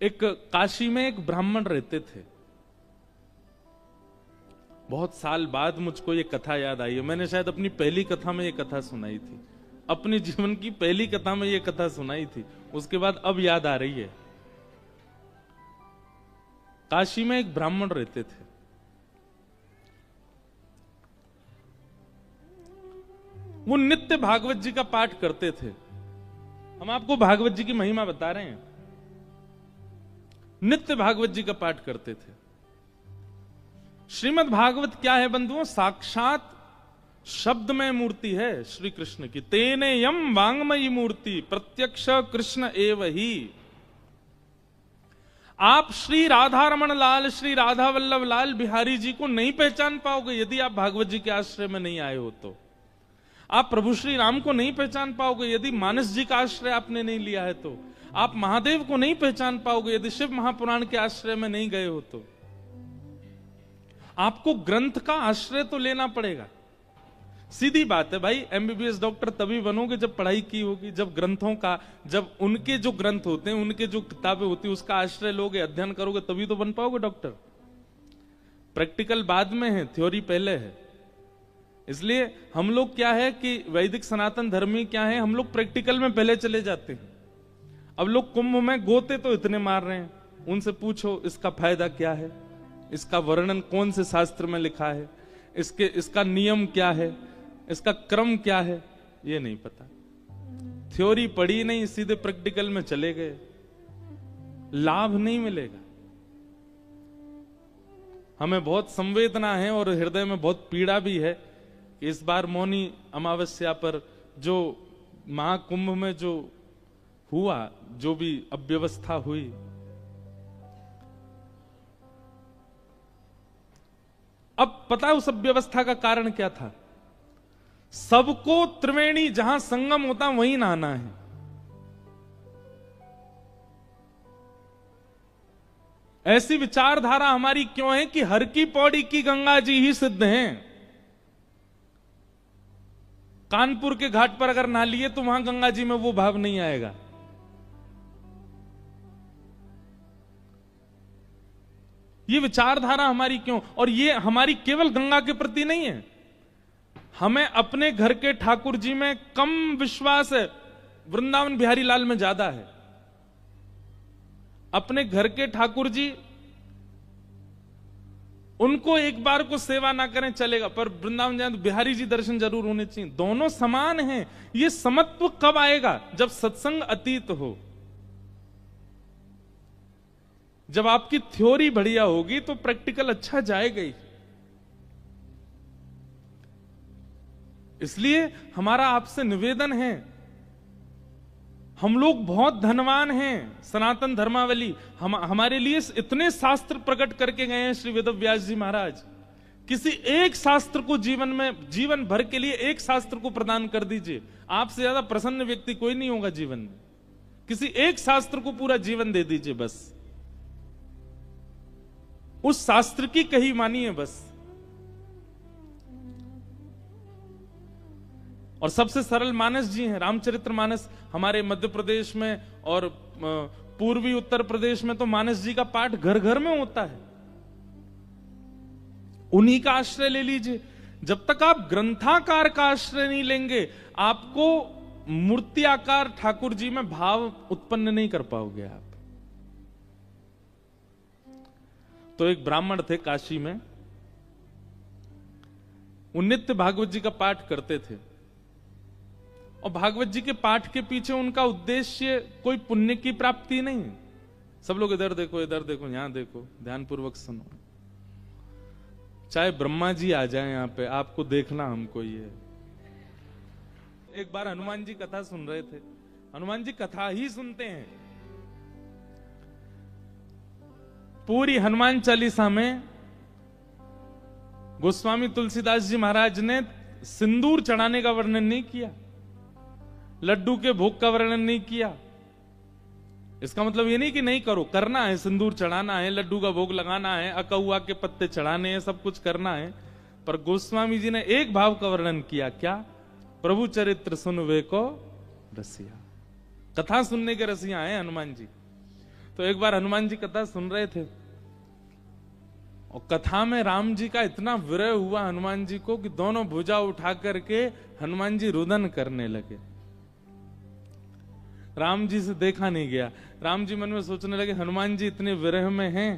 एक काशी में एक ब्राह्मण रहते थे। बहुत साल बाद मुझको ये कथा याद आई है। मैंने शायद अपनी पहली कथा में ये कथा सुनाई थी, अपने जीवन की पहली कथा में ये कथा सुनाई थी, उसके बाद अब याद आ रही है। काशी में एक ब्राह्मण रहते थे। वो नित्य भागवत जी का पाठ करते थे। हम आपको भागवत जी की महिमा बता रहे हैं। नित्य भागवत जी का पाठ करते थे। श्रीमद् भागवत क्या है बंधुओं? साक्षात शब्दमय मूर्ति है श्री कृष्ण की। तेने यम वांगमयी मूर्ति प्रत्यक्ष कृष्ण एव ही। आप श्री राधा रमण लाल, श्री राधा वल्लभ लाल बिहारी जी को नहीं पहचान पाओगे यदि आप भागवत जी के आश्रय में नहीं आए हो। तो आप प्रभु श्री राम को नहीं पहचान पाओगे यदि मानस जी का आश्रय आपने नहीं लिया है। तो आप महादेव को नहीं पहचान पाओगे यदि शिव महापुराण के आश्रय में नहीं गए हो। तो आपको ग्रंथ का आश्रय तो लेना पड़ेगा। सीधी बात है भाई, एमबीबीएस डॉक्टर तभी बनोगे जब पढ़ाई की होगी, जब ग्रंथों का, जब उनके जो ग्रंथ होते हैं, उनके जो किताबें होती है उसका आश्रय लोगे, अध्ययन करोगे, तभी तो बन पाओगे डॉक्टर। प्रैक्टिकल बाद में है, थ्योरी पहले है। इसलिए हम लोग क्या है कि वैदिक सनातन धर्मी क्या है, हम लोग प्रैक्टिकल में पहले चले जाते हैं। अब लोग कुंभ में गोते तो इतने मार रहे हैं, उनसे पूछो इसका फायदा क्या है, इसका वर्णन कौन से शास्त्र में लिखा है, इसका नियम क्या है, इसका क्रम क्या है, ये नहीं पता। थ्योरी पढ़ी नहीं, सीधे प्रैक्टिकल में चले गए, लाभ नहीं मिलेगा। हमें बहुत संवेदना है और हृदय में बहुत पीड़ा भी है कि इस बार मौनी अमावस्या पर जो महाकुंभ में जो हुआ, जो भी अव्यवस्था हुई, अब पता है उस अव्यवस्था का कारण क्या था? सबको त्रिवेणी जहां संगम होता वहीं नहाना है। ऐसी विचारधारा हमारी क्यों है कि हर की पौड़ी की गंगा जी ही सिद्ध हैं। कानपुर के घाट पर अगर नहा लिए तो वहां गंगा जी में वो भाव नहीं आएगा। ये विचारधारा हमारी क्यों? और ये हमारी केवल गंगा के प्रति नहीं है, हमें अपने घर के ठाकुर जी में कम विश्वास है, वृंदावन बिहारी लाल में ज्यादा है। अपने घर के ठाकुर जी, उनको एक बार को सेवा ना करें चलेगा, पर वृंदावन जाए तो बिहारी जी दर्शन जरूर होने चाहिए। दोनों समान हैं। ये समत्व कब आएगा? जब सत्संग अतीत हो, जब आपकी थ्योरी बढ़िया होगी तो प्रैक्टिकल अच्छा जाएगा ही। इसलिए हमारा आपसे निवेदन है, हम लोग बहुत धनवान हैं। सनातन धर्मावली हमारे लिए इतने शास्त्र प्रकट करके गए हैं श्री वेदव्यास जी महाराज। किसी एक शास्त्र को जीवन भर के लिए एक शास्त्र को प्रदान कर दीजिए, आपसे ज्यादा प्रसन्न व्यक्ति कोई नहीं होगा जीवन में। किसी एक शास्त्र को पूरा जीवन दे दीजिए, बस उस शास्त्र की कही मानिए बस। और सबसे सरल मानस जी हैं, रामचरितमानस। हमारे मध्य प्रदेश में और पूर्वी उत्तर प्रदेश में तो मानस जी का पाठ घर घर में होता है। उन्हीं का आश्रय ले लीजिए। जब तक आप ग्रंथाकार का आश्रय नहीं लेंगे, आपको मूर्ति आकार ठाकुर जी में भाव उत्पन्न नहीं कर पाओगे आप। तो एक ब्राह्मण थे काशी में, वो नित्य भागवत जी का पाठ करते थे। और भागवत जी के पाठ के पीछे उनका उद्देश्य कोई पुण्य की प्राप्ति नहीं। सब लोग इधर देखो, इधर देखो, यहां देखो, ध्यानपूर्वक सुनो। चाहे ब्रह्मा जी आ जाए यहां पे, आपको देखना हमको ये। एक बार हनुमान जी कथा सुन रहे थे। हनुमान जी कथा ही सुनते हैं। पूरी हनुमान चालीसा में गोस्वामी तुलसीदास जी महाराज ने सिंदूर चढ़ाने का वर्णन नहीं किया, लड्डू के भोग का वर्णन नहीं किया। इसका मतलब ये नहीं कि नहीं करो, करना है, सिंदूर चढ़ाना है, लड्डू का भोग लगाना है, अकहुआ के पत्ते चढ़ाने हैं, सब कुछ करना है। पर गोस्वामी जी ने एक भाव का वर्णन किया, क्या? प्रभु चरित्र सुनवे को रसिया। कथा सुनने के रसिया हैं हनुमान जी। तो एक बार हनुमान जी कथा सुन रहे थे और कथा में राम जी का इतना विरह हुआ हनुमान जी को कि दोनों भुजा उठा करके हनुमान जी रुदन करने लगे। राम जी से देखा नहीं गया। राम जी मन में सोचने लगे हनुमान जी इतने विरह में हैं,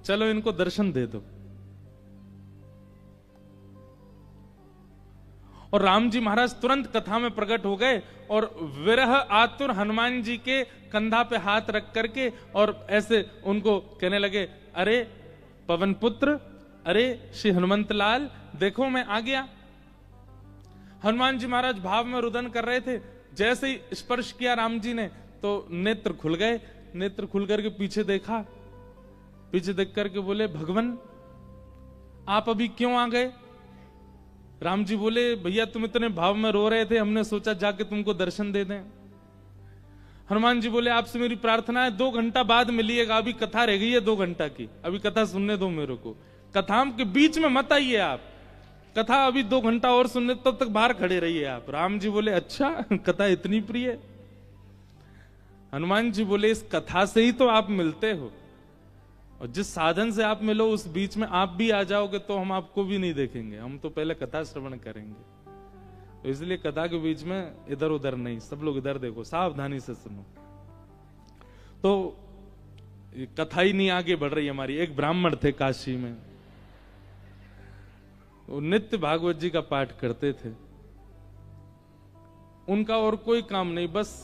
चलो इनको दर्शन दे दो। और राम जी महाराज तुरंत कथा में प्रकट हो गए और विरह आतुर हनुमान जी के कंधा पे हाथ रख करके और ऐसे उनको कहने लगे, अरे पवन पुत्र, अरे श्री हनुमंत लाल, देखो मैं आ गया। हनुमान जी महाराज भाव में रुदन कर रहे थे। जैसे ही स्पर्श किया राम जी ने तो नेत्र खुल गए। नेत्र खुल करके पीछे देखा, पीछे देख करके बोले, भगवान आप अभी क्यों आ गए? राम जी बोले, भैया तुम इतने भाव में रो रहे थे, हमने सोचा जाके तुमको दर्शन दे दें। हनुमान जी बोले, आपसे मेरी प्रार्थना है 2 घंटा बाद मिलिएगा, अभी कथा रह गई है 2 घंटा की, अभी कथा सुनने दो मेरे को, कथा के बीच में मत आइए आप, कथा अभी 2 घंटा और सुनने, तब तक बाहर खड़े रहिए आप। राम जी बोले, अच्छा कथा इतनी प्रिय? हनुमान जी बोले, इस कथा से ही तो आप मिलते हो, और जिस साधन से आप मिलो उस बीच में आप भी आ जाओगे तो हम आपको भी नहीं देखेंगे, हम तो पहले कथा श्रवण करेंगे। तो इसलिए कथा के बीच में इधर उधर नहीं, सब लोग इधर देखो, सावधानी से सुनो। तो कथा ही नहीं आगे बढ़ रही हमारी। एक ब्राह्मण थे काशी में, वो नित्य भागवत जी का पाठ करते थे। उनका और कोई काम नहीं, बस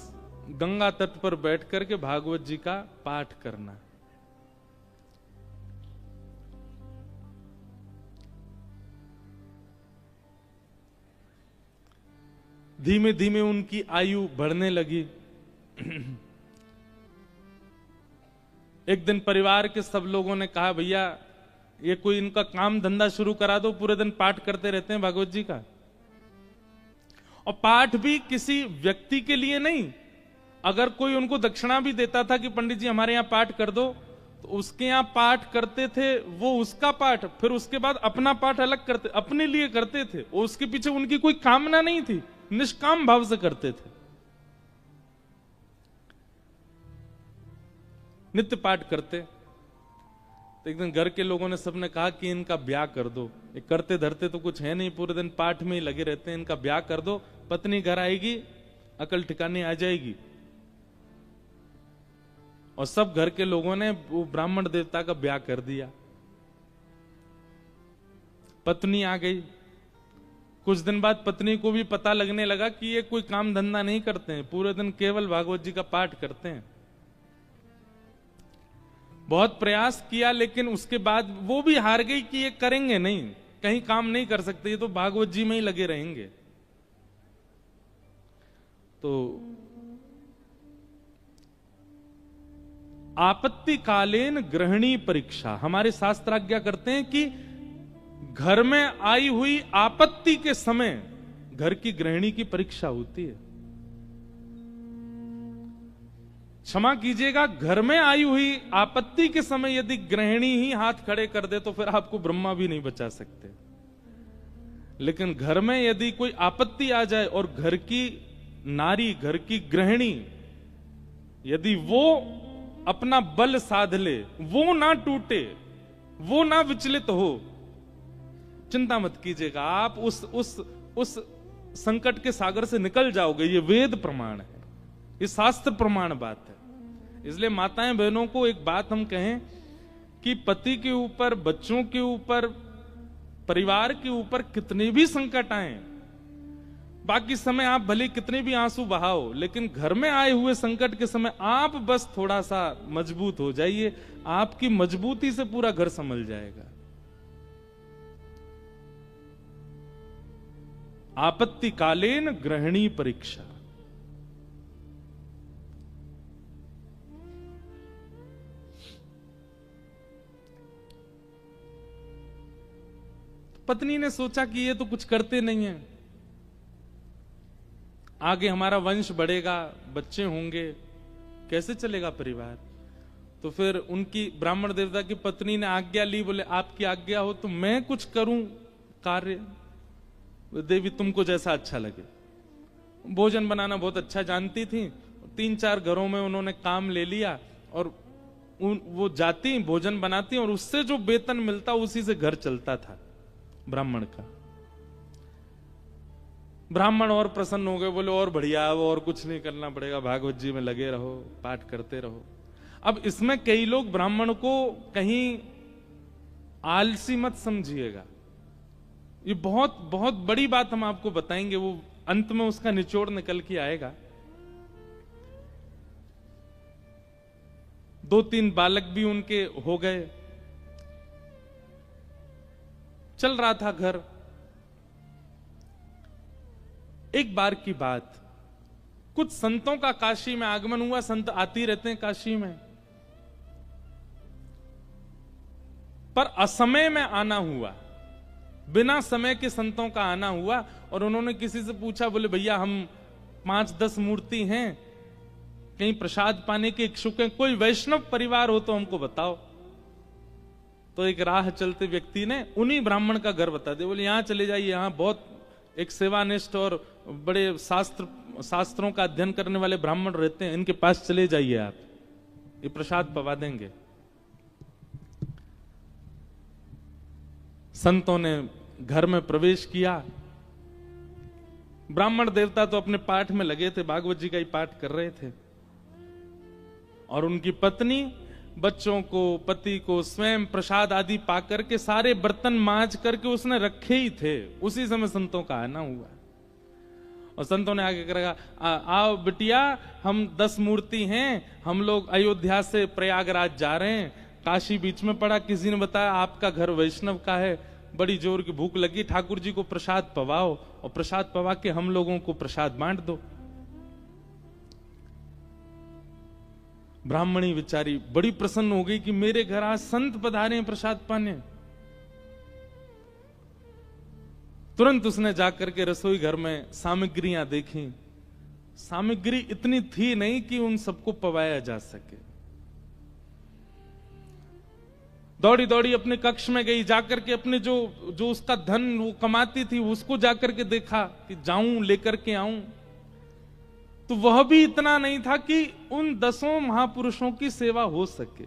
गंगा तट पर बैठ करके भागवत जी का पाठ करना। धीमे धीमे उनकी आयु बढ़ने लगी। एक दिन परिवार के सब लोगों ने कहा, भैया ये कोई इनका काम धंधा शुरू करा दो, पूरे दिन पाठ करते रहते हैं भागवत जी का। और पाठ भी किसी व्यक्ति के लिए नहीं, अगर कोई उनको दक्षिणा भी देता था कि पंडित जी हमारे यहाँ पाठ कर दो, तो उसके यहाँ पाठ करते थे, वो उसका पाठ, फिर उसके बाद अपना पाठ अलग करते, अपने लिए करते थे। उसके पीछे उनकी कोई कामना नहीं थी, निष्काम भाव से करते थे, नित्य पाठ करते। तो एक दिन घर के लोगों ने सबने कहा कि इनका ब्याह कर दो, ये करते धरते तो कुछ है नहीं, पूरे दिन पाठ में ही लगे रहते हैं, इनका ब्याह कर दो, पत्नी घर आएगी, अकल ठिकाने आ जाएगी। और सब घर के लोगों ने वो ब्राह्मण देवता का ब्याह कर दिया। पत्नी आ गई। कुछ दिन बाद पत्नी को भी पता लगने लगा कि ये कोई काम धंधा नहीं करते हैं, पूरे दिन केवल भागवत जी का पाठ करते हैं। बहुत प्रयास किया, लेकिन उसके बाद वो भी हार गई कि ये करेंगे नहीं, कहीं काम नहीं कर सकते, ये तो भागवत जी में ही लगे रहेंगे। तो आपत्तिकालीन गृहिणी परीक्षा, हमारे शास्त्र आज्ञा करते हैं कि घर में आई हुई आपत्ति के समय घर की गृहिणी की परीक्षा होती है। क्षमा कीजिएगा, घर में आई हुई आपत्ति के समय यदि गृहिणी ही हाथ खड़े कर दे तो फिर आपको ब्रह्मा भी नहीं बचा सकते। लेकिन घर में यदि कोई आपत्ति आ जाए और घर की नारी, घर की गृहिणी, यदि वो अपना बल साध ले, वो ना टूटे, वो ना विचलित हो, चिंता मत कीजिएगा, आप उस संकट के सागर से निकल जाओगे। ये वेद प्रमाण है, ये शास्त्र प्रमाण बात है। इसलिए माताएं बहनों को एक बात हम कहें कि पति के ऊपर, बच्चों के ऊपर, परिवार के ऊपर कितने भी संकट आए, बाकी समय आप भले कितने भी आंसू बहाओ, लेकिन घर में आए हुए संकट के समय आप बस थोड़ा सा मजबूत हो जाइए, आपकी मजबूती से पूरा घर संभल जाएगा। आपत्तिकालीन गृहिणी परीक्षा। पत्नी ने सोचा कि ये तो कुछ करते नहीं है, आगे हमारा वंश बढ़ेगा, बच्चे होंगे, कैसे चलेगा परिवार। तो फिर उनकी ब्राह्मण देवता की पत्नी ने आज्ञा ली, बोले आपकी आज्ञा हो तो मैं कुछ करूं कार्य, देवी तुमको जैसा अच्छा लगे। भोजन बनाना बहुत अच्छा जानती थी, 3-4 घरों में उन्होंने काम ले लिया और वो जाती भोजन बनाती और उससे जो वेतन मिलता उसी से घर चलता था ब्राह्मण का। ब्राह्मण और प्रसन्न हो गए, बोले और बढ़िया, अब और कुछ नहीं करना पड़ेगा, भागवत जी में लगे रहो, पाठ करते रहो। अब इसमें कई लोग ब्राह्मण को कहीं आलसी मत समझिएगा, ये बहुत बहुत बड़ी बात हम आपको बताएंगे, वो अंत में उसका निचोड़ निकल के आएगा। 2-3 बालक भी उनके हो गए, चल रहा था घर। एक बार की बात, कुछ संतों का काशी में आगमन हुआ, संत आती रहते हैं काशी में, पर असमय में आना हुआ, बिना समय के संतों का आना हुआ। और उन्होंने किसी से पूछा, बोले भैया हम 5-10 मूर्ति हैं, कहीं प्रसाद पाने के इच्छुक हैं, कोई वैष्णव परिवार हो तो हमको बताओ। तो एक राह चलते व्यक्ति ने उन्हीं ब्राह्मण का घर बता दिया, बोले यहां चले जाइए, यहां बहुत एक सेवानिष्ठ और बड़े शास्त्रों का अध्ययन करने वाले ब्राह्मण रहते हैं, इनके पास चले जाइए, आप ये प्रसाद पवा देंगे। संतों ने घर में प्रवेश किया। ब्राह्मण देवता तो अपने पाठ में लगे थे, भागवत जी का ही पाठ कर रहे थे, और उनकी पत्नी बच्चों को, पति को स्वयं प्रसाद आदि पाकर के सारे बर्तन मांज करके उसने रखे ही थे। उसी समय संतों का आना हुआ और संतों ने आगे कहा, आओ बिटिया, हम 10 मूर्ति हैं, हम लोग अयोध्या से प्रयागराज जा रहे हैं, काशी बीच में पड़ा, किसी ने बताया आपका घर वैष्णव का है, बड़ी जोर की भूख लगी, ठाकुर जी को प्रसाद पवाओ और प्रसाद पवा के हम लोगों को प्रसाद बांट दो। ब्राह्मणी बेचारी बड़ी प्रसन्न हो गई कि मेरे घर आज संत पधारे हैं प्रसाद पाने। तुरंत उसने जाकर के रसोई घर में सामग्रियां देखी, सामग्री इतनी थी नहीं कि उन सबको पवाया जा सके। दौड़ी दौड़ी अपने कक्ष में गई, जाकर के अपने जो उसका धन वो कमाती थी उसको जाकर के देखा कि जाऊं लेकर के आऊं, तो वह भी इतना नहीं था कि उन 10 महापुरुषों की सेवा हो सके।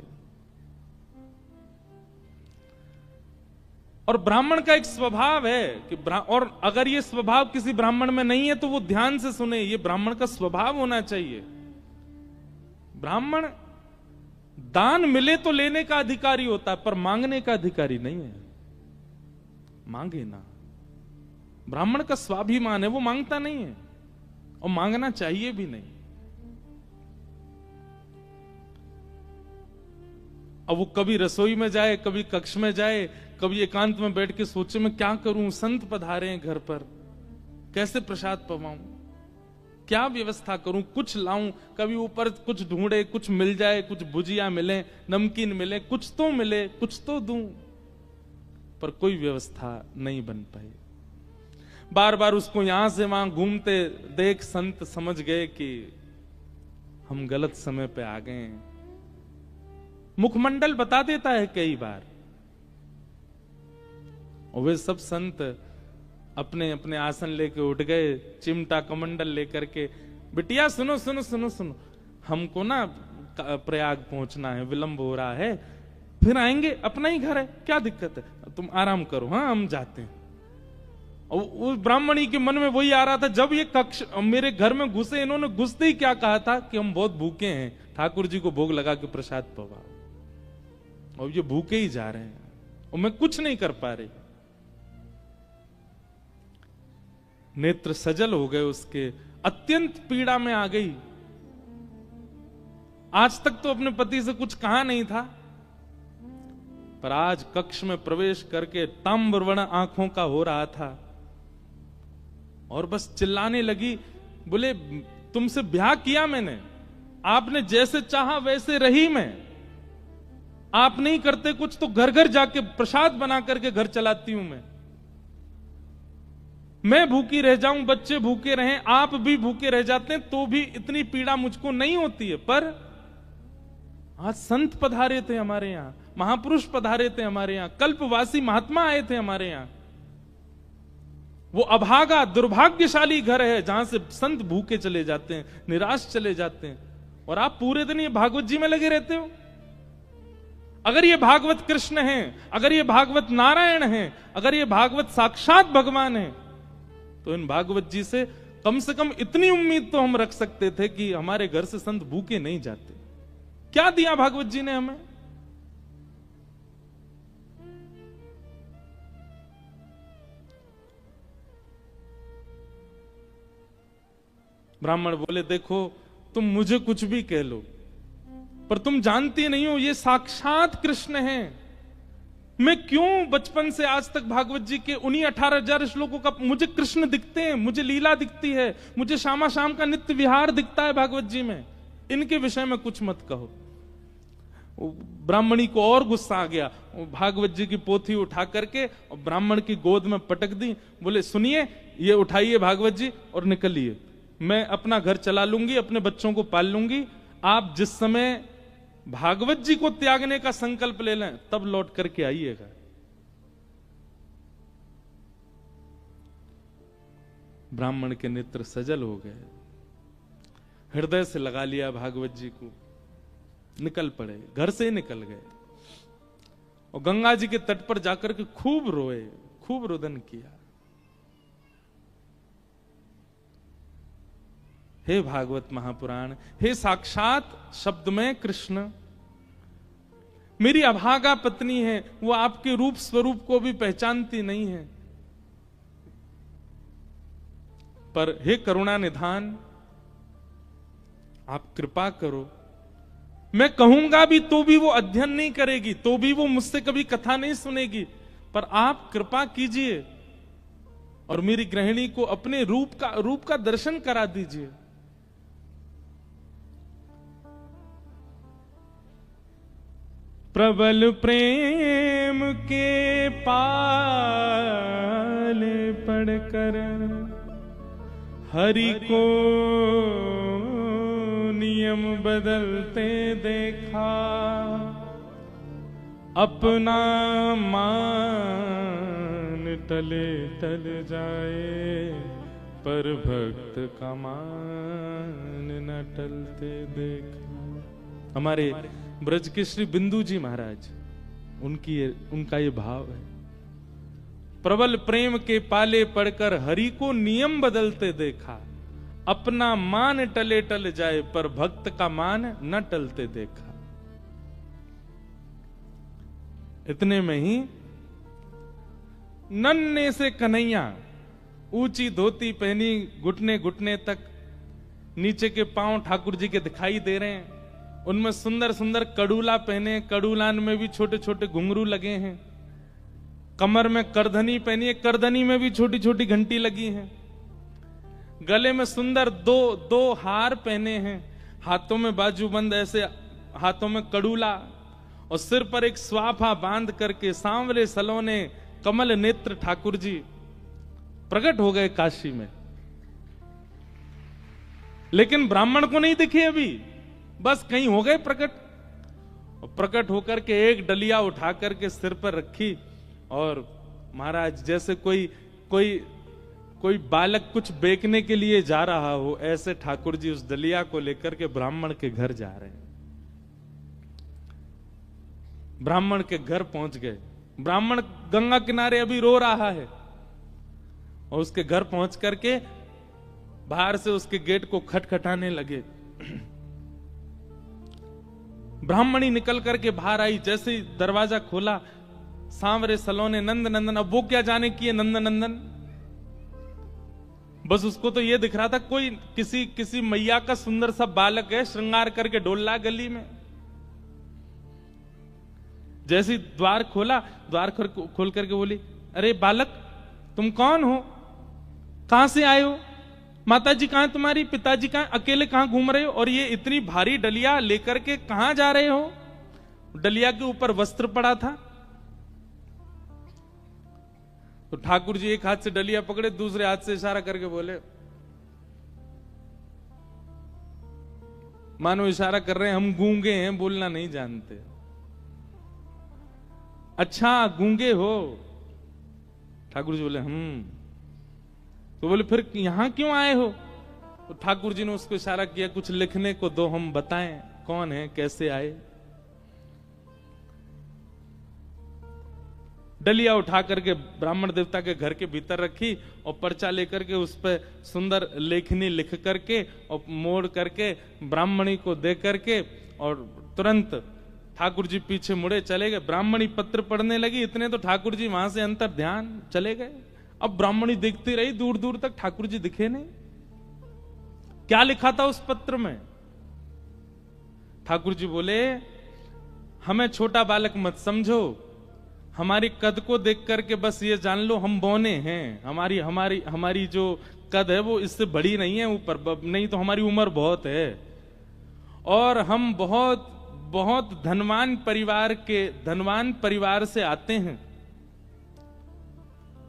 और ब्राह्मण का एक स्वभाव है कि और अगर ये स्वभाव किसी ब्राह्मण में नहीं है तो वो ध्यान से सुने, ये ब्राह्मण का स्वभाव होना चाहिए। ब्राह्मण दान मिले तो लेने का अधिकारी होता है, पर मांगने का अधिकारी नहीं है। मांगे ना, ब्राह्मण का स्वाभिमान है, वो मांगता नहीं है और मांगना चाहिए भी नहीं। अब वो कभी रसोई में जाए, कभी कक्ष में जाए, कभी एकांत में बैठ के सोचे मैं क्या करूं, संत पधारे हैं घर पर, कैसे प्रसाद पवाऊं, क्या व्यवस्था करूं, कुछ लाऊं, कभी ऊपर कुछ ढूंढे, कुछ मिल जाए, कुछ भुजिया मिले, नमकीन मिले, कुछ तो मिले, कुछ तो दूं, पर कोई व्यवस्था नहीं बन पाई। बार बार उसको यहां से वहां घूमते देख संत समझ गए कि हम गलत समय पे आ गए हैं। मुखमंडल बता देता है कई बार, और वे सब संत अपने अपने आसन लेके उठ गए, चिमटा कमंडल लेकर के, बिटिया सुनो सुनो सुनो सुनो, हमको ना प्रयाग पहुंचना है, विलंब हो रहा है, फिर आएंगे, अपना ही घर है, क्या दिक्कत है, तुम आराम करो, हाँ हम जाते हैं। और उस ब्राह्मणी के मन में वही आ रहा था, जब ये कक्ष मेरे घर में घुसे, इन्होंने घुसते ही क्या कहा था कि हम बहुत भूखे हैं, ठाकुर जी को भोग लगा के प्रसाद पवाओ, और ये भूखे ही जा रहे हैं और मैं कुछ नहीं कर पा रही। नेत्र सजल हो गए उसके, अत्यंत पीड़ा में आ गई। आज तक तो अपने पति से कुछ कहा नहीं था, पर आज कक्ष में प्रवेश करके ताम्रवर्ण आंखों का हो रहा था और बस चिल्लाने लगी, बोले तुमसे ब्याह किया मैंने, आपने जैसे चाहा वैसे रही मैं, आप नहीं करते कुछ तो घर घर जाके प्रसाद बना करके घर चलाती हूं मैं भूखी रह जाऊं, बच्चे भूखे रहें, आप भी भूखे रह जाते हैं तो भी इतनी पीड़ा मुझको नहीं होती है। पर आज संत पधारे थे हमारे यहां, महापुरुष पधारे थे हमारे यहां, कल्पवासी महात्मा आए थे हमारे यहां। वो अभागा दुर्भाग्यशाली घर है जहां से संत भूखे चले जाते हैं, निराश चले जाते हैं, और आप पूरे दिन ये भागवत जी में लगे रहते हो। अगर ये भागवत कृष्ण है, अगर ये भागवत नारायण है, अगर ये भागवत साक्षात भगवान है, तो इन भागवत जी से कम इतनी उम्मीद तो हम रख सकते थे कि हमारे घर से संत भूखे नहीं जाते। क्या दिया भागवत जी ने हमें? ब्राह्मण बोले, देखो तुम मुझे कुछ भी कह लो, पर तुम जानती नहीं हो ये साक्षात कृष्ण है। मैं क्यों बचपन से आज तक भागवत जी के उन्हीं 18,000 श्लोकों का मुझे कृष्ण दिखते हैं, मुझे लीला दिखती है, मुझे शामा शाम का नित्य विहार दिखता है भागवत जी में, इनके विषय में कुछ मत कहो। ब्राह्मणी को और गुस्सा आ गया, भागवत जी की पोथी उठा करके और ब्राह्मण की गोद में पटक दी। बोले, सुनिए, ये उठाइए भागवत जी और निकलिए, मैं अपना घर चला लूंगी, अपने बच्चों को पाल लूंगी। आप जिस समय भागवत जी को त्यागने का संकल्प ले लें तब लौट करके आइएगा। ब्राह्मण के नेत्र सजल हो गए, हृदय से लगा लिया भागवत जी को, निकल पड़े, घर से ही निकल गए और गंगा जी के तट पर जाकर के खूब रोए, खूब रुदन किया। हे भागवत महापुराण, हे साक्षात शब्द में कृष्ण, मेरी अभागा पत्नी है, वो आपके रूप स्वरूप को भी पहचानती नहीं है, पर हे करुणा निधान, आप कृपा करो। मैं कहूंगा भी तो भी वो अध्ययन नहीं करेगी, तो भी वो मुझसे कभी कथा नहीं सुनेगी, पर आप कृपा कीजिए और मेरी गृहिणी को अपने रूप का दर्शन करा दीजिए। प्रबल प्रेम के पाले पड़कर हरि को नियम बदलते देखा, अपना मान टले टल जाए, पर भक्त का मान न टलते देखा। हमारे ब्रज के श्री बिंदु जी महाराज, उनका ये भाव है, प्रबल प्रेम के पाले पड़कर हरि को नियम बदलते देखा, अपना मान टले टल जाए, पर भक्त का मान न टलते देखा। इतने में ही नन्हे से कन्हैया, ऊंची धोती पहनी, घुटने घुटने तक, नीचे के पांव ठाकुर जी के दिखाई दे रहे हैं, उनमें सुंदर सुंदर कड़ूला पहने, कड़ूलान में भी छोटे छोटे घुंघरू लगे हैं, कमर में करधनी पहनी है, करधनी में भी छोटी छोटी घंटी लगी है, गले में सुंदर दो हार पहने हैं, हाथों में बाजूबंद, ऐसे हाथों में कड़ूला, और सिर पर एक स्वाफा बांध करके सांवरे सलोने कमल नेत्र ठाकुर जी प्रकट हो गए काशी में। लेकिन ब्राह्मण को नहीं दिखे अभी, बस कहीं हो गए प्रकट। और प्रकट होकर के एक डलिया उठा करके सिर पर रखी, और महाराज जैसे कोई बालक कुछ बेचने के लिए जा रहा हो, ऐसे ठाकुर जी उस डलिया को लेकर के ब्राह्मण के घर जा रहे हैं। ब्राह्मण के घर पहुंच गए, ब्राह्मण गंगा किनारे अभी रो रहा है, और उसके घर पहुंच करके बाहर से उसके गेट को खटखटाने लगे। ब्राह्मणी निकल करके बाहर आई, जैसे ही दरवाजा खोला, सांवरे सलोने नंद नंदन, अब वो क्या जाने की है नंद नंदन, बस उसको तो ये दिख रहा था कोई किसी मैया का सुंदर सा बालक है, श्रृंगार करके डोल रहा गली में। जैसे द्वार खोला, द्वार खोल करके बोली, अरे बालक तुम कौन हो, कहां से आए हो, माताजी कहां तुम्हारी, पिताजी कहां, अकेले कहां घूम रहे हो, और ये इतनी भारी डलिया लेकर के कहां जा रहे हो। डलिया के ऊपर वस्त्र पड़ा था, तो ठाकुर जी एक हाथ से डलिया पकड़े, दूसरे हाथ से इशारा करके बोले, मानो इशारा कर रहे हैं हम गूंगे हैं, बोलना नहीं जानते। अच्छा गूंगे हो, ठाकुर जी बोले तो बोले फिर यहां क्यों आए हो। तो ठाकुर जी ने उसको इशारा किया, कुछ लिखने को दो, हम बताएं कौन है, कैसे आए। डलिया उठा करके ब्राह्मण देवता के घर के भीतर रखी और पर्चा लेकर के उस पर सुंदर लेखनी लिख करके और मोड़ करके ब्राह्मणी को दे करके और तुरंत ठाकुर जी पीछे मुड़े चले गए। ब्राह्मणी पत्र पढ़ने लगी, इतने तो ठाकुर जी वहां से अंतर ध्यान चले गए। अब ब्राह्मणी देखती रही, दूर दूर तक ठाकुर जी दिखे नहीं। क्या लिखा था उस पत्र में? ठाकुर जी बोले, हमें छोटा बालक मत समझो, हमारी कद को देख करके बस ये जान लो हम बौने हैं। हमारी हमारी हमारी जो कद है वो इससे बड़ी नहीं है, ऊपर नहीं तो हमारी उम्र बहुत है और हम बहुत बहुत धनवान परिवार से आते हैं।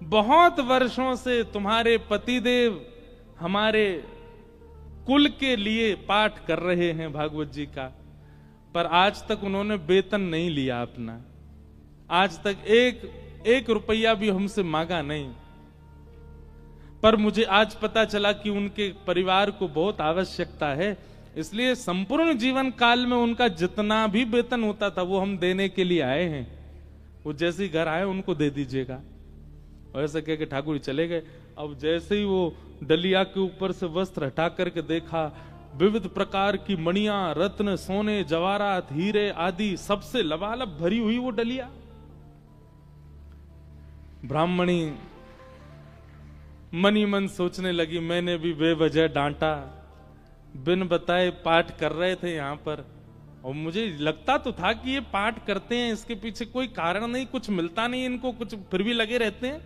बहुत वर्षों से तुम्हारे पतिदेव हमारे कुल के लिए पाठ कर रहे हैं भागवत जी का, पर आज तक उन्होंने वेतन नहीं लिया अपना, आज तक एक रुपया भी हमसे मांगा नहीं। पर मुझे आज पता चला कि उनके परिवार को बहुत आवश्यकता है, इसलिए संपूर्ण जीवन काल में उनका जितना भी वेतन होता था वो हम देने के लिए आए हैं। वो जैसे ही घर आए उनको दे दीजिएगा। और ऐसा कह के ठाकुर चले गए। अब जैसे ही वो डलिया के ऊपर से वस्त्र हटा करके देखा, विविध प्रकार की मणियां, रत्न, सोने, जवाहरात, हीरे आदि सबसे लबालब भरी हुई वो डलिया। ब्राह्मणी मनी मन सोचने लगी, मैंने भी बेवजह डांटा, बिन बताए पाठ कर रहे थे यहाँ पर, और मुझे लगता तो था कि ये पाठ करते हैं, इसके पीछे कोई कारण नहीं, कुछ मिलता नहीं इनको, कुछ फिर भी लगे रहते हैं,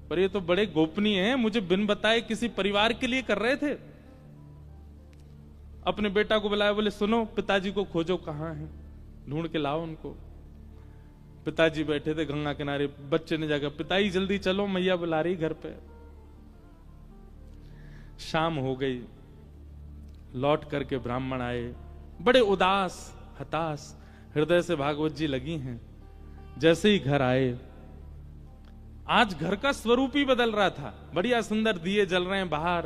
पर ये तो बड़े गोपनीय हैं, मुझे बिन बताए किसी परिवार के लिए कर रहे थे। अपने बेटा को बुलाया, बोले सुनो पिताजी को खोजो, कहाँ हैं, ढूंढ के लाओ उनको। पिताजी बैठे थे गंगा किनारे, बच्चे ने जाकर पिताजी जल्दी चलो मैया बुला रही घर पे। शाम हो गई, लौट करके ब्राह्मण आए, बड़े उदास हताश हृदय से भागवत जी लगी हैं। जैसे ही घर आए, आज घर का स्वरूप ही बदल रहा था, बढ़िया सुंदर दिए जल रहे हैं बाहर।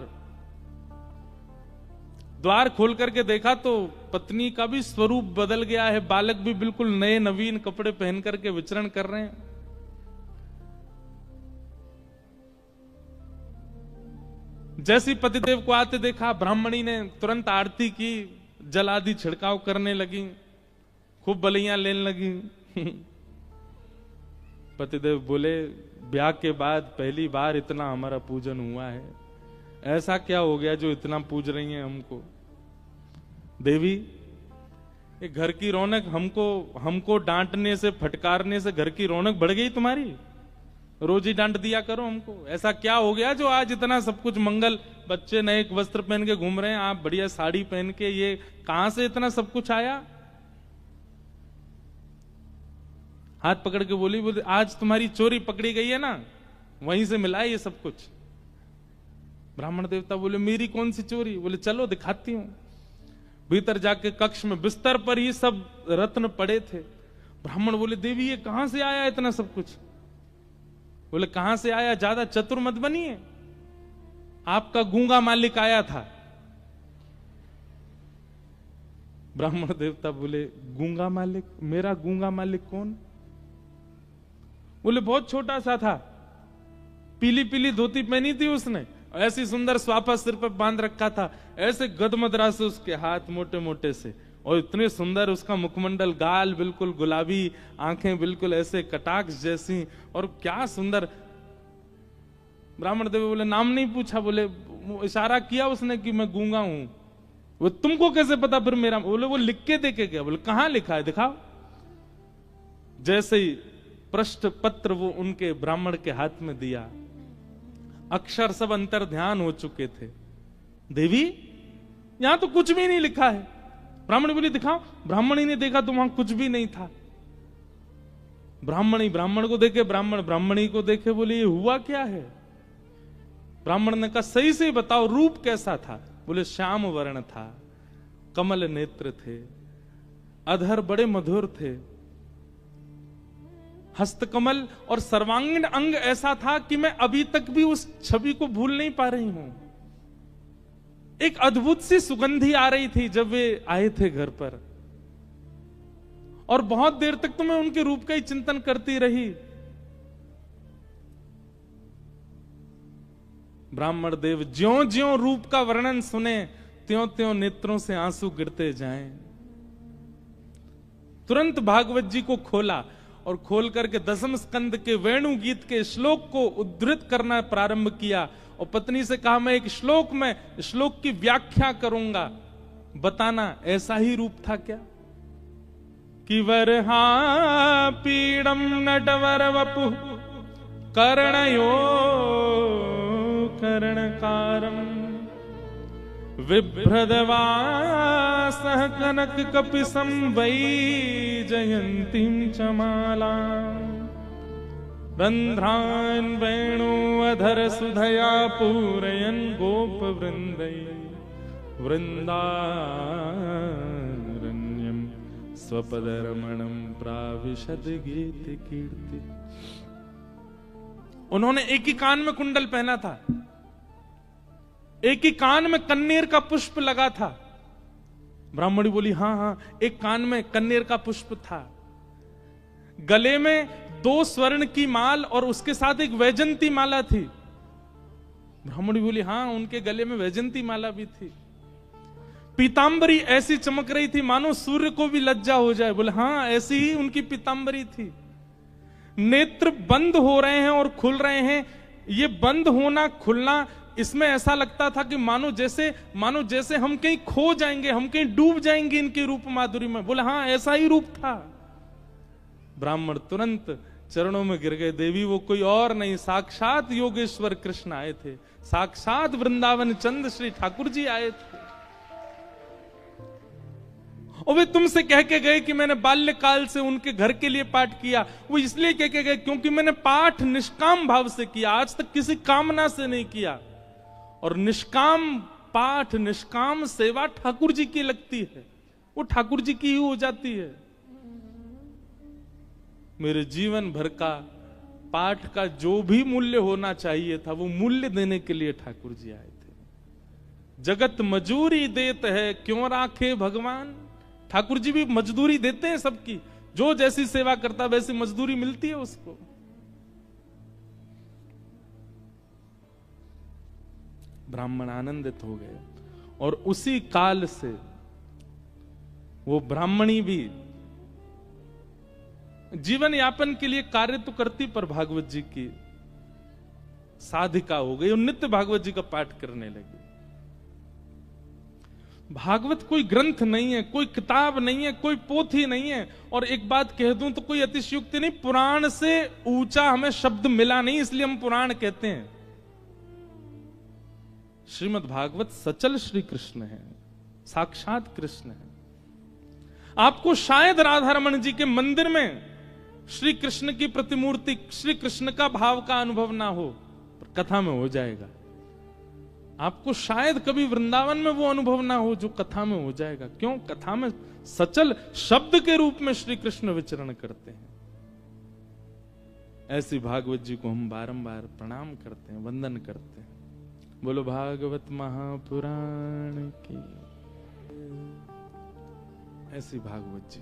द्वार खोल करके देखा तो पत्नी का भी स्वरूप बदल गया है, बालक भी बिल्कुल नए नवीन कपड़े पहन करके विचरण कर रहे हैं। जैसी पतिदेव को आते देखा, ब्राह्मणी ने तुरंत आरती की, जल आदि छिड़काव करने लगी, खूब बलियां लेने लगी। पतिदेव बोले, ब्याह के बाद पहली बार इतना हमारा पूजन हुआ है, ऐसा क्या हो गया जो इतना पूज रही हैं हमको? देवी, ये घर की रौनक हमको डांटने से, फटकारने से घर की रौनक बढ़ गई तुम्हारी? रोज ही डांट दिया करो हमको। ऐसा क्या हो गया जो आज इतना सब कुछ मंगल, बच्चे नए वस्त्र पहन के घूम रहे हैं, आप बढ़िया साड़ी पहन के, ये कहां से इतना सब कुछ आया? हाथ पकड़ के बोली, आज तुम्हारी चोरी पकड़ी गई है ना, वहीं से मिला है ये सब कुछ। ब्राह्मण देवता बोले, मेरी कौन सी चोरी? बोले चलो दिखाती हूं। भीतर जाके कक्ष में बिस्तर पर ही सब रत्न पड़े थे। ब्राह्मण बोले, देवी ये कहां से आया इतना सब कुछ? बोले कहां से आया, ज्यादा चतुर मत बनिए, आपका गूंगा मालिक आया था। ब्राह्मण देवता बोले, गूंगा मालिक? मेरा गूंगा मालिक कौन? बोले बहुत छोटा सा था, पीली पीली धोती पहनी थी उसने, ऐसी सुंदर स्वाफा सिर पर बांध रखा था, ऐसे गदमदरा से उसके हाथ मोटे मोटे से, और इतने सुंदर उसका मुखमंडल, गाल बिल्कुल गुलाबी, आंखें बिल्कुल ऐसे कटाक्ष जैसी, और क्या सुंदर। ब्राह्मण देव बोले, नाम नहीं पूछा? बोले इशारा किया उसने कि मैं गूंगा हूं। वो तुमको कैसे पता फिर मेरा? बोले वो लिख के देके गया। बोले कहां लिखा है, दिखाओ। जैसे ही पृष्ठ पत्र वो उनके ब्राह्मण के हाथ में दिया, अक्षर सब अंतर ध्यान हो चुके थे। देवी यहां तो कुछ भी नहीं लिखा है। ब्राह्मणी बोली दिखाओ। ब्राह्मणी ने देखा तो वहां कुछ भी नहीं था। ब्राह्मणी ब्राह्मण को देखे, ब्राह्मण ब्राह्मणी को देखे, बोले ये हुआ क्या है? ब्राह्मण ने कहा सही से बताओ, रूप कैसा था? बोले श्याम वर्ण था, कमल नेत्र थे, अधर बड़े मधुर थे, हस्तकमल और सर्वांगीण अंग ऐसा था कि मैं अभी तक भी उस छवि को भूल नहीं पा रही हूं। एक अद्भुत सी सुगंधी आ रही थी जब वे आए थे घर पर, और बहुत देर तक तो मैं उनके रूप का ही चिंतन करती रही। ब्राह्मण देव ज्यों ज्यों रूप का वर्णन सुने त्यों त्यों नेत्रों से आंसू गिरते जाएं। तुरंत भागवत जी को खोला और खोल करके दसम स्कंद के वेणु गीत के श्लोक को उद्धृत करना प्रारंभ किया और पत्नी से कहा मैं एक श्लोक की व्याख्या करूंगा, बताना ऐसा ही रूप था क्या? कि वरहा पीड़म नटवर वपु कर्णयो कर्णकारम विभ्रदवासः कनक कपिसं वै जयन्तीं च माला रंध्रान् वेणु अधर सुधया पूरयन् गोप वृंदै वृंदारण्यं स्वपदरमणं प्राविशद गीत कीर्ति। उन्होंने एक ही कान में कुंडल पहना था, एक ही कान में कन्नेर का पुष्प लगा था। ब्राह्मणी बोली हाँ हाँ, एक कान में कन्नेर का पुष्प था, गले में 2 स्वर्ण की माल और उसके साथ एक वैजंती माला थी। ब्राह्मणी बोली हाँ, उनके गले में वैजंती माला भी थी। पीतांबरी ऐसी चमक रही थी मानो सूर्य को भी लज्जा हो जाए। बोले हाँ, ऐसी ही उनकी पीतांबरी थी। नेत्र बंद हो रहे हैं और खुल रहे हैं, ये बंद होना खुलना इसमें ऐसा लगता था कि मानो जैसे हम कहीं खो जाएंगे, हम कहीं डूब जाएंगे इनके रूप माधुरी में। बोले हाँ, ऐसा ही रूप था। ब्राह्मण तुरंत चरणों में गिर गए। देवी वो कोई और नहीं, साक्षात योगेश्वर कृष्ण आए थे, साक्षात वृंदावन चंद श्री ठाकुर जी आए थे। और वे तुमसे कह के गए कि मैंने बाल्यकाल से उनके घर के लिए पाठ किया। वो इसलिए कह के गए क्योंकि मैंने पाठ निष्काम भाव से किया, आज तक किसी कामना से नहीं किया। और निष्काम पाठ, निष्काम सेवा ठाकुर जी की लगती है, वो ठाकुर जी की ही हो जाती है। मेरे जीवन भर का पाठ का जो भी मूल्य होना चाहिए था, वो मूल्य देने के लिए ठाकुर जी आए थे। जगत मजूरी देत है क्यों राखे भगवान। ठाकुर जी भी मजदूरी देते हैं सबकी, जो जैसी सेवा करता वैसी मजदूरी मिलती है उसको। ब्राह्मण आनंदित हो गए और उसी काल से वो ब्राह्मणी भी जीवन यापन के लिए कार्य तो करती, पर भागवत जी की साधिका हो गई और नित्य भागवत जी का पाठ करने लगी। भागवत कोई ग्रंथ नहीं है, कोई किताब नहीं है, कोई पोथी नहीं है। और एक बात कह दूं तो कोई अतिशयोक्ति नहीं, पुराण से ऊंचा हमें शब्द मिला नहीं, इसलिए हम पुराण कहते हैं। श्रीमद् भागवत सचल श्री कृष्ण है, साक्षात कृष्ण है। आपको शायद राधा रमन जी के मंदिर में श्री कृष्ण की प्रतिमूर्ति, श्री कृष्ण का भाव का अनुभव ना हो, पर कथा में हो जाएगा। आपको शायद कभी वृंदावन में वो अनुभव ना हो जो कथा में हो जाएगा। क्यों? कथा में सचल शब्द के रूप में श्री कृष्ण विचरण करते हैं। ऐसी भागवत जी को हम बारंबार प्रणाम करते हैं, वंदन करते हैं। बोलो भागवत महापुराण की। ऐसी भागवत जी